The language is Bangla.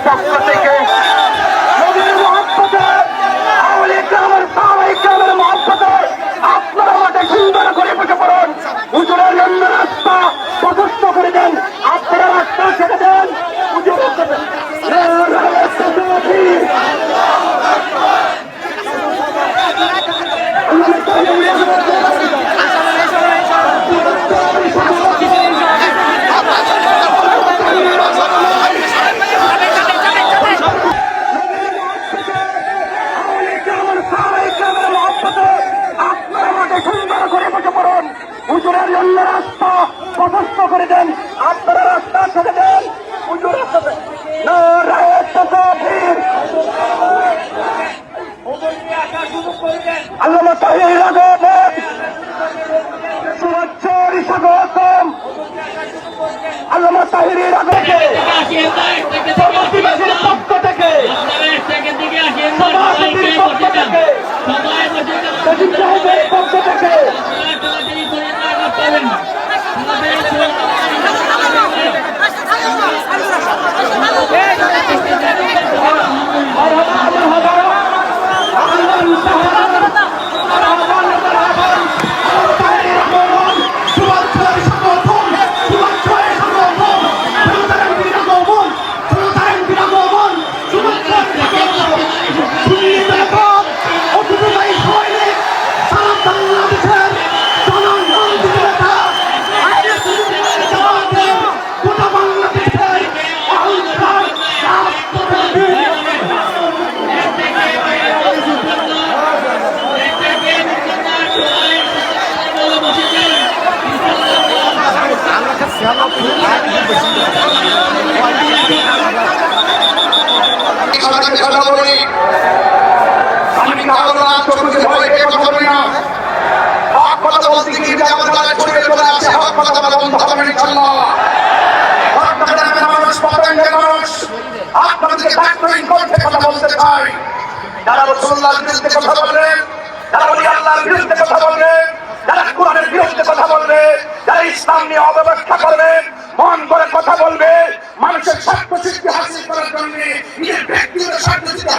পক্ষ থেকে আপনারা মাঠে সুন্দর করে বসে পড়ুন। হুজুরের জন্য রাস্তা প্রশস্ত করে দেন, আপনারা রাস্তা ছেড়ে দেন। হুজুরের জন্য রাস্তা প্রশস্ত করে দেন, আপনারা রাস্তা ছেড়ে দেন। হুজুর আল্লামা তাহির আগমন শুভেচ্ছারি স্বাগতম। আল্লামা তাহিরের আগমনে সমাজবাসীর পক্ষ থেকে সভাপতির পক্ষ থেকে সচিব সাহেবের পক্ষ থেকে কথা বলি, আমি হক কথা বলতে গিয়ে আমার গলায় ছুটে চলে আসে, হক কথা বলা বন্ধ হবে ইনশাআল্লাহ। মানুষ পতঙ্গের মানুষ আপনাদেরকে ডাক্তারিং করতে কথা বলতে চাই। যারা রাসূলুল্লাহর বিরুদ্ধে কথা বলবেন, যারা ওলি আল্লাহর বিরুদ্ধে কথা বলবেন, যারা কোরআনের বিরুদ্ধে কথা বলবে, যারা ইসলাম নিয়ে অপব্যাখ্যা করবে, মন করে কথা বলবে, মানুষের স্বার্থ সিদ্ধি হাসিল করার জন্য নিজের ব্যক্তিগত স্বার্থ সিদ্ধি